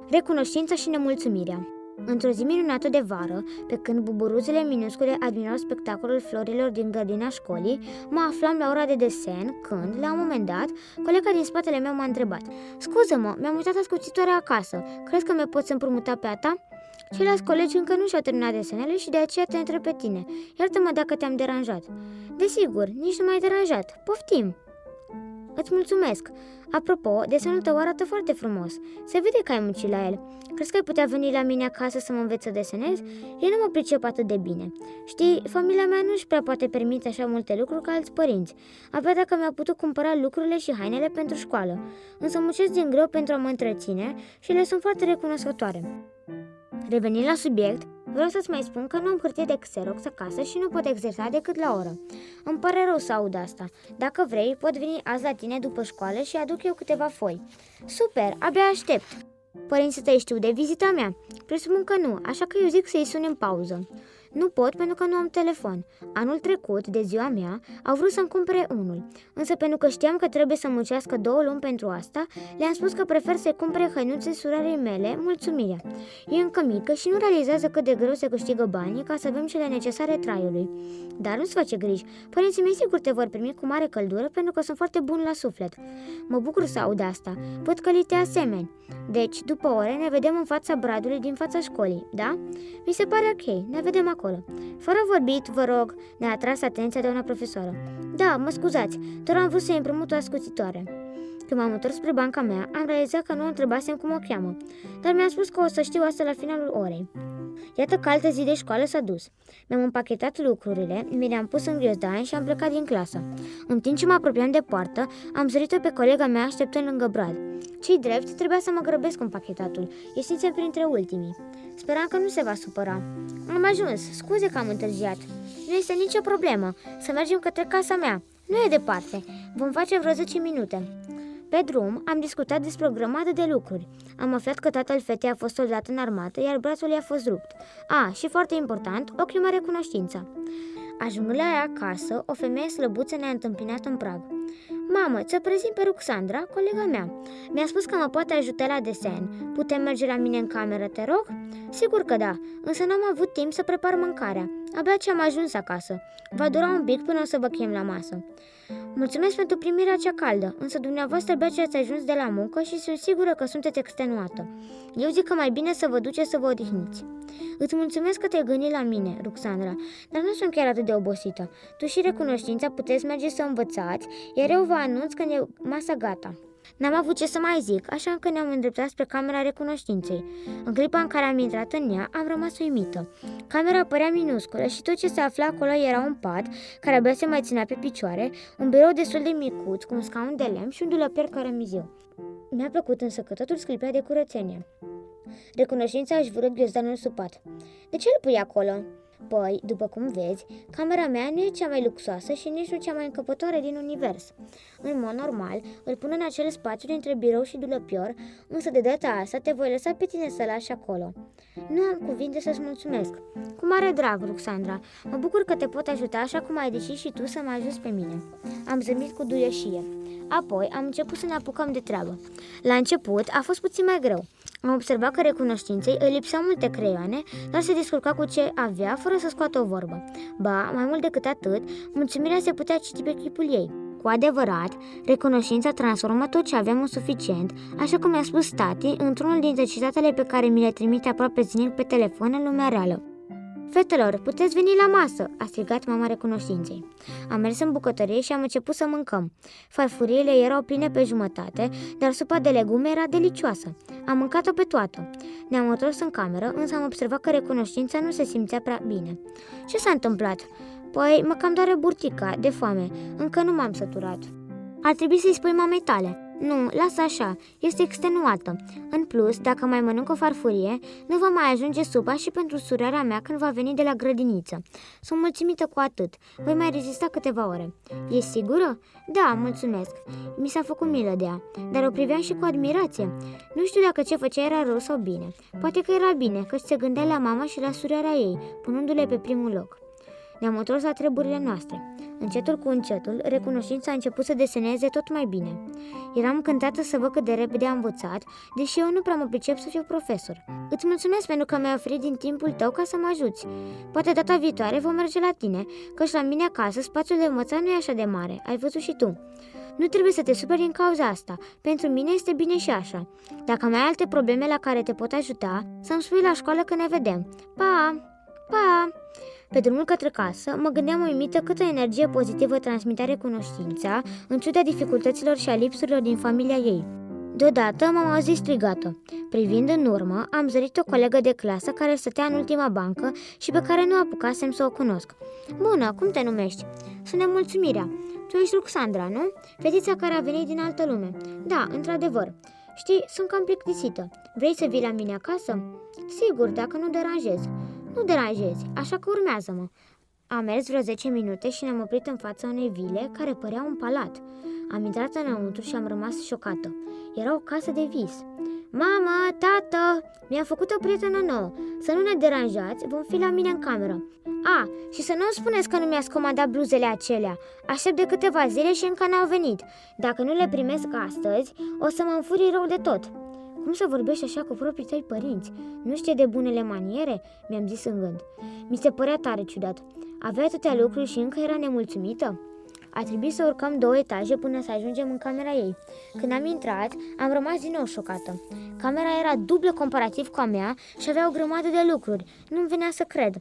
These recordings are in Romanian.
Recunoștința și nemulțumirea. Într-o zi minunată de vară, pe când buburuțele minuscule admirau spectacolul florilor din grădina școlii, mă aflam la ora de desen când, la un moment dat, colega din spatele meu m-a întrebat: "Scuză-mă, mi-am uitat ascuțitoarea acasă, crezi că mi-o poți împrumuta pe a ta?" Ceilalți colegi încă nu și-au terminat desenele și de aceea te întreb pe tine. Iartă-mă dacă te-am deranjat. Desigur, nici nu m-ai deranjat. Poftim! Îți mulțumesc! Apropo, desenul tău arată foarte frumos. Se vede că ai muncit la el. Crezi că ai putea veni la mine acasă să mă înveți să desenez? Eu nu mă pricep atât de bine. Știi, familia mea nu-și prea poate permite așa multe lucruri ca alți părinți. Abia dacă mi-au putut cumpăra lucrurile și hainele pentru școală. Însă muncesc din greu pentru a mă întreține și le sunt foarte recunoscătoare. Revenind la subiect, vreau să-ți mai spun că nu am hârtie de Xerox acasă și nu pot exersa decât la oră. Îmi pare rău să aud asta. Dacă vrei, pot veni azi la tine după școală și aduc eu câteva foi. Super, abia aștept! Părinții tăi știu de vizita mea? Presupun că nu, așa că eu zic să-i suni în pauză. Nu pot pentru că nu am telefon. Anul trecut, de ziua mea, au vrut să-mi cumpere unul. Însă pentru că știam că trebuie să muncească 2 luni pentru asta, le-am spus că prefer să-i cumpere hăinuțe surorei mele, mulțumirea. E încă mică și nu realizează cât de greu se câștigă banii ca să avem cele necesare traiului. Dar nu-ți face griji, părinții mei sigur te vor primi cu mare căldură pentru că sunt foarte buni la suflet. Mă bucur să aud asta, văd că li te asemeni. Deci, după ore, ne vedem în fața bradului din fața școlii, da? Mi se pare ok, ne vedem acolo. Fără vorbit, vă rog, ne-a atras atenția doamna profesoră. Da, mă scuzați, doar am vrut să-i împrumut o ascuțitoare. Când m-am întors spre banca mea, am realizat că nu o întrebasem cum o cheamă, dar mi-a spus că o să știu asta la finalul orei. Iată că altă zi de școală s-a dus. Mi-am împachetat lucrurile, mi le-am pus în ghiozdan și am plecat din clasă. În timp ce mă apropiam de poartă, am zărit-o pe colega mea așteptând lângă brad. Ce-i drept, trebuia să mă grăbesc cu împachetatul. Ieșisem printre ultimii. Speram că nu se va supăra. Am ajuns, scuze că am întârziat. Nu este nicio problemă, să mergem către casa mea. Nu e departe, vom face vreo 10 minute. Pe drum am discutat despre o grămadă de lucruri. Am aflat că tatăl fetei a fost soldat în armată, iar brațul i-a fost rupt. Și foarte important, o climă recunoștința. Ajungând la ea acasă, o femeie slăbuță ne-a întâmpinat în prag. Mamă, ți-o prezint pe Ruxandra, colega mea. Mi-a spus că mă poate ajuta la desen. Putem merge la mine în cameră, te rog? Sigur că da, însă n-am avut timp să prepar mâncarea. Abia ce am ajuns acasă. Va dura un pic până o să vă chem la masă. Mulțumesc pentru primirea cea caldă, însă dumneavoastră abia ce ați ajuns de la muncă și sunt sigură că sunteți extenuată. Eu zic că mai bine să vă duceți să vă odihniți. Îți mulțumesc că te-ai gândit la mine, Ruxandra, dar nu sunt chiar atât de obosită. Tu și recunoștința puteți merge să învățați, iar eu vă anunț când e masa gata. N-am avut ce să mai zic, așa că ne-am îndreptat spre camera recunoștinței. În clipa în care am intrat în ea, am rămas uimită. Camera părea minusculă și tot ce se afla acolo era un pat, care abia se mai ținea pe picioare, un birou destul de micuț, cu un scaun de lemn și un dulăpier cărămiziu. Mi-a plăcut însă că totul sclipea de curățenie. Recunoștința își vârâ ghiozdanul sub pat. De ce îl pui acolo? Păi, după cum vezi, camera mea nu e cea mai luxoasă și nici nu cea mai încăpătoare din univers. În mod normal, îl pun în acel spațiu dintre birou și dulăpior, însă de data asta te voi lăsa pe tine să lași acolo. Nu am cuvinte să-ți mulțumesc. Cu mare drag, Ruxandra. Mă bucur că te pot ajuta așa cum ai decis și tu să mă ajuți pe mine. Am zâmbit cu duioșie. Apoi am început să ne apucăm de treabă. La început a fost puțin mai greu. Am observat că recunoștinței îi lipseau multe creioane, dar se descurca cu ce avea fără să scoată o vorbă. Ba, mai mult decât atât, mulțumirea se putea citi pe chipul ei. Cu adevărat, recunoștința transformă tot ce aveam în suficient, așa cum mi-a spus tati într-unul dintre citatele pe care mi le trimite aproape zilnic pe telefon în lumea reală. Fetelor, puteți veni la masă, a strigat mama recunoștinței. Am mers în bucătărie și am început să mâncăm. Farfuriile erau pline pe jumătate, dar supa de legume era delicioasă. Am mâncat-o pe toată. Ne-am întors în cameră, însă am observat că recunoștința nu se simțea prea bine. Ce s-a întâmplat? Păi, mă cam doare burtica, de foame. Încă nu m-am săturat. Ar trebui să-i spui mamei tale. Nu, lasă așa, este extenuată. În plus, dacă mai mănânc o farfurie, nu va mai ajunge supa și pentru surioara mea când va veni de la grădiniță. Sunt mulțumită cu atât. Voi mai rezista câteva ore. Ești sigură? Da, mulțumesc. Mi s-a făcut milă de ea, dar o priveam și cu admirație. Nu știu dacă ce făcea era rău sau bine. Poate că era bine, căci se gândea la mama și la surioara ei, punându-le pe primul loc. Ne-am întors la treburile noastre. Încetul cu încetul, recunoștința a început să deseneze tot mai bine. Eram încântată să văd cât de repede am învățat, deși eu nu prea mă pricep să fiu profesor. Îți mulțumesc pentru că mi-ai oferit din timpul tău ca să mă ajuți. Poate data viitoare vom merge la tine, căci la mine acasă spațiul de învățat nu e așa de mare, ai văzut și tu. Nu trebuie să te superi din cauza asta. Pentru mine este bine și așa. Dacă mai ai alte probleme la care te pot ajuta, să-mi spui la școală că ne vedem. Pa! Pa! Pe drumul către casă, mă gândeam uimită câtă energie pozitivă transmitea recunoștința, în ciuda dificultăților și a lipsurilor din familia ei. Deodată m-am auzit strigată. Privind în urmă, am zărit o colegă de clasă care stătea în ultima bancă și pe care nu apucasem să o cunosc. Bună, cum te numești? Sunt Nemulțumirea. Tu ești Ruxandra, nu? Fetița care a venit din altă lume. Da, într-adevăr. Știi, sunt cam plictisită. Vrei să vii la mine acasă? Sigur, dacă nu deranjezi. Nu deranjezi, așa că urmează-mă. Am mers vreo 10 minute și ne-am oprit în fața unei vile care părea un palat. Am intrat înăuntru și am rămas șocată. Era o casă de vis. Mama, tată, mi-a făcut o prietenă nouă. Să nu ne deranjați, vom fi la mine în cameră. Și să nu-mi spuneți că nu mi-ați comandat bluzele acelea. Aștept de câteva zile și încă n-au venit. Dacă nu le primesc astăzi, o să mă înfurii rău de tot. Cum să vorbești așa cu proprii tăi părinți? Nu știe de bunele maniere? Mi-am zis în gând. Mi se părea tare ciudat. Avea atâtea lucruri și încă era nemulțumită? A trebuit să urcăm 2 etaje până să ajungem în camera ei. Când am intrat, am rămas din nou șocată. Camera era dublă comparativ cu a mea și avea o grămadă de lucruri. Nu-mi venea să cred.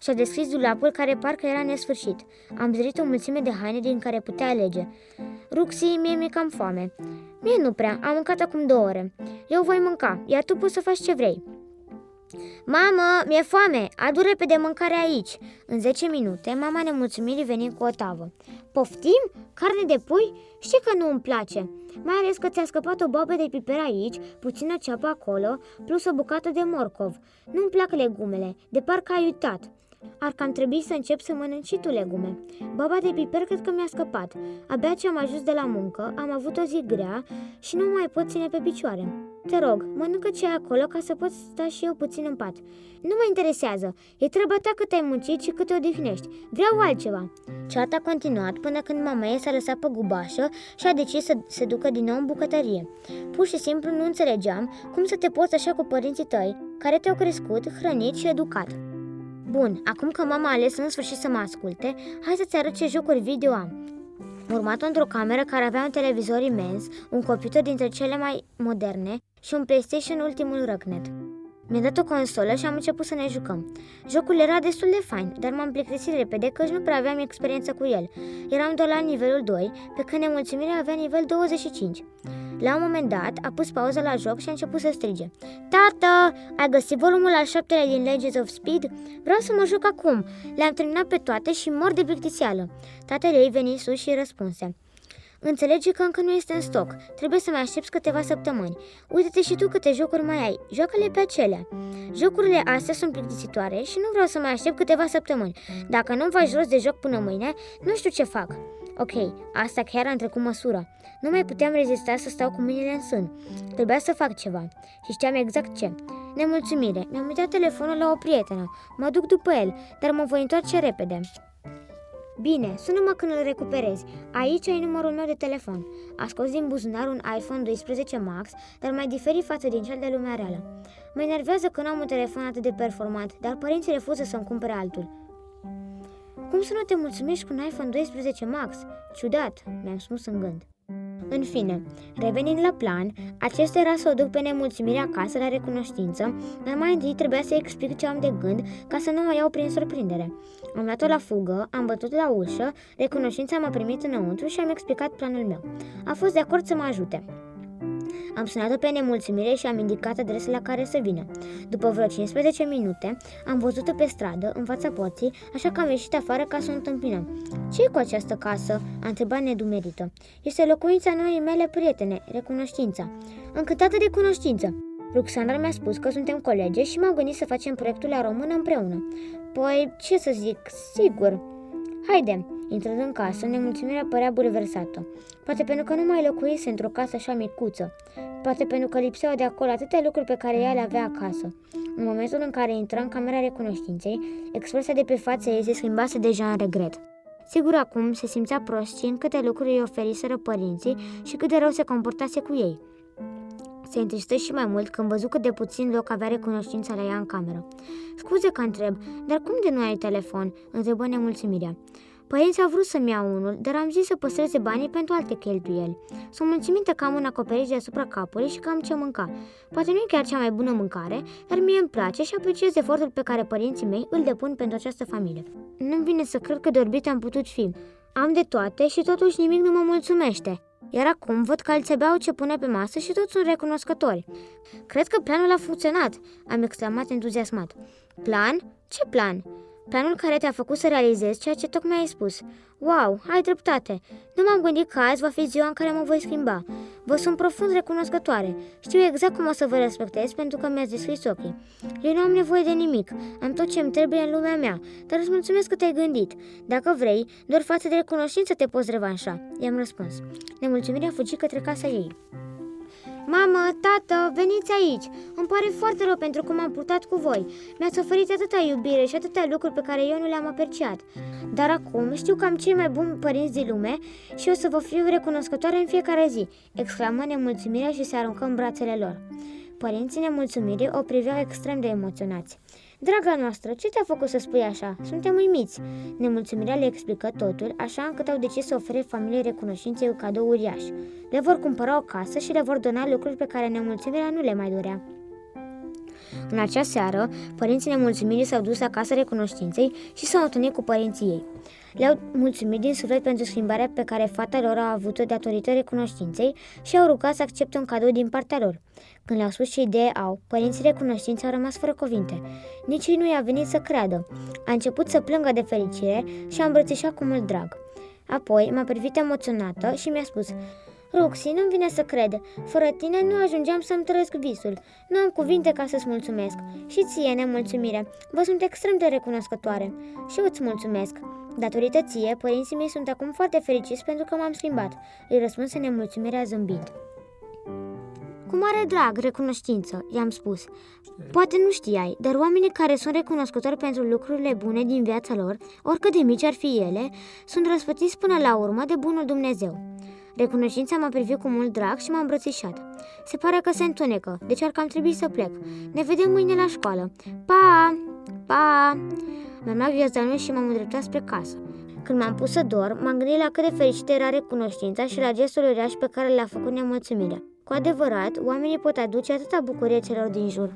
Și-a deschis dulapul care parcă era nesfârșit. Am zărit o mulțime de haine din care putea alege. Ruxi, mie mi-e cam foame. Mie nu prea, am mâncat acum 2 ore. Eu voi mânca, iar tu poți să faci ce vrei. Mamă, mi-e foame, adu repede mâncare aici. În 10 minute, mama Nemulțumirii veni cu o tavă. Poftim? Carne de pui? Știi că nu îmi place. Mai ales că ți-a scăpat o boabă de piper aici, puțină ceapă acolo, plus o bucată de morcov. Nu-mi plac legumele, de parcă ai uitat. Ar cam trebui să încep să mănânci și tu legume. Baba de piper cred că mi-a scăpat. Abia ce am ajuns de la muncă, am avut o zi grea și nu mai pot ține pe picioare. Te rog, mănâncă ce ai acolo ca să pot sta și eu puțin în pat. Nu mă interesează, e treaba ta cât ai muncit și cât te odihnești. Vreau altceva. Ceata a continuat până când mama ei s-a lăsat pe gubașă și a decis să se ducă din nou în bucătărie. Pur și simplu nu înțelegeam cum să te poți așa cu părinții tăi, care te-au crescut, hrănit și educat. Bun, acum că mama a ales în sfârșit să mă asculte, hai să-ți arăt ce jocuri video am. Urmat într-o cameră care avea un televizor imens, un computer dintre cele mai moderne și un PlayStation ultimul răcnet. Mi-a dat o consolă și am început să ne jucăm. Jocul era destul de fain, dar m-am plictisit repede căci nu prea aveam experiență cu el. Eram doar la nivelul 2, pe când Nemulțumirea avea nivel 25. La un moment dat, a pus pauză la joc și a început să strige. Tată, ai găsit volumul al 7-lea din Legends of Speed? Vreau să mă joc acum. Le-am terminat pe toate și mor de plictiseală. Tatăl ei veni sus și răspunse. Înțelege că încă nu este în stoc. Trebuie să mai aștepți câteva săptămâni. Uite-te și tu câte jocuri mai ai. Joacă-le pe acelea. Jocurile astea sunt plictisitoare și nu vreau să mai aștept câteva săptămâni. Dacă nu-mi faci rost de joc până mâine, nu știu ce fac. Ok, asta chiar am trecut măsura. Nu mai puteam rezista să stau cu mâinile în sân. Trebuia să fac ceva. Și știam exact ce. Nemulțumire. Mi-am uitat telefonul la o prietenă. Mă duc după el, dar mă voi întoarce repede. Bine, sună-mă când îl recuperezi. Aici ai numărul meu de telefon. A scos din buzunar un iPhone 12 Max, dar mai diferit față din cel de lumea reală. Mă enervează că nu am un telefon atât de performant, dar părinții refuză să-mi cumpere altul. Cum să nu te mulțumești cu un iPhone 12 Max? Ciudat, mi-am spus în gând. În fine, revenind la plan, acesta era să o duc pe Nemulțumire acasă la recunoștință, dar mai întâi trebuia să explic ce am de gând ca să nu mă iau prin surprindere. Am luat-o la fugă, am bătut la ușă, recunoștința m-a primit înăuntru și am explicat planul meu. A fost de acord să mă ajute. Am sunat-o pe Nemulțumire și am indicat adresa la care să vină. După vreo 15 minute, am văzut-o pe stradă, în fața porții, așa că am ieșit afară ca să o întâmpinăm. Ce-i cu această casă?" a întrebat nedumerită. Este locuința noii mele prietene, Recunoștința." Încântată de cunoștință." Ruxandra mi-a spus că suntem colege și m-am gândit să facem proiectul la română împreună." Păi, ce să zic, sigur." Haide, Intrând în casă, nemulțumirea părea bulversată. Poate pentru că nu mai locuise într-o casă așa micuță. Poate pentru că lipseau de acolo atâtea lucruri pe care ea le avea acasă. În momentul în care intra în camera recunoștinței, expresia de pe fața ei se schimbase deja în regret. Sigur, acum se simțea prost știind câte lucruri îi oferiseră părinții și cât de rău se comportase cu ei. Se întristă și mai mult când văzu cât de puțin loc avea recunoștința la ea în cameră. Scuze că întreb, dar cum de nu ai telefon?" întrebă nemulțumirea. Părinții au vrut să-mi iau unul, dar am zis să păstreze banii pentru alte cheltuieli. Sunt mulțumită că am un acoperiș deasupra capului și că am ce mânca. Poate nu e chiar cea mai bună mâncare, dar mie îmi place și apreciez efortul pe care părinții mei îl depun pentru această familie. Nu-mi vine să cred că de orbit am putut fi. Am de toate și totuși nimic nu mă mulțumește. Iar acum văd că alții abia au ce pune pe masă și toți sunt recunoscători. Cred că planul a funcționat, am exclamat entuziasmat. Plan? Ce plan? Planul care te-a făcut să realizezi ceea ce tocmai ai spus. Wow, ai dreptate. Nu m-am gândit că azi va fi ziua în care mă voi schimba. Vă sunt profund recunoscătoare. Știu exact cum o să vă respectez pentru că mi-ați deschis ochii. Eu nu am nevoie de nimic. Am tot ce îmi trebuie în lumea mea. Dar îți mulțumesc că te-ai gândit. Dacă vrei, doar față de recunoștință te poți revanșa. I-am răspuns. Nemulțumirea a fugit către casa ei. Mamă, tată, veniți aici! Îmi pare foarte rău pentru cum am purtat cu voi. Mi-ați oferit atâta iubire și atâtea lucruri pe care eu nu le-am apreciat. Dar acum știu că am cei mai buni părinți din lume și o să vă fiu recunoscătoare în fiecare zi, exclamă nemulțumirea și se aruncă în brațele lor. Părinții nemulțumirii o priveau extrem de emoționați. Draga noastră, ce te-a făcut să spui așa? Suntem uimiți. Nemulțumirea le explică totul, așa încât au decis să ofere familiei recunoștinței un cadou uriaș. Le vor cumpăra o casă și le vor dona lucruri pe care nemulțumirea nu le mai dorea. În acea seară, părinții nemulțumirii s-au dus la casa recunoștinței și s-au întâlnit cu părinții ei. Le-au mulțumit din suflet pentru schimbarea pe care fata lor a avut-o datorită recunoștinței și au rugat să accepte un cadou din partea lor. Când le-au spus ce idee au, părinții recunoștinței au rămas fără cuvinte. Nici ei nu i-a venit să creadă. A început să plângă de fericire și a îmbrățișat cu mult drag. Apoi m-a privit emoționată și mi-a spus: Roxy, nu-mi vine să cred. Fără tine nu ajungeam să-mi trăiesc visul. Nu am cuvinte ca să-ți mulțumesc. Și ție, nemulțumire. Vă sunt extrem de recunoscătoare. Și eu îți mulțumesc. Datorită ție, părinții mei sunt acum foarte fericiți pentru că m-am schimbat. Îi răspunse nemulțumirea zâmbind. Cu mare drag, recunoștință, i-am spus. Poate nu știai, dar oamenii care sunt recunoscători pentru lucrurile bune din viața lor, oricât de mici ar fi ele, sunt răspătiți până la urmă de bunul Dumnezeu. Recunoștința m-a privit cu mult drag și m-a îmbrățișat. Se pare că se întunecă, deci ar cam trebui să plec. Ne vedem mâine la școală. Pa! Pa! Mi-am luat ghiozdanul și m-am îndreptat spre casă. Când m-am pus să dorm, m-am gândit la cât de fericită era recunoștința și la gestul uriaș pe care le-a făcut nemulțumirea. Cu adevărat, oamenii pot aduce atâta bucurie celor din jur.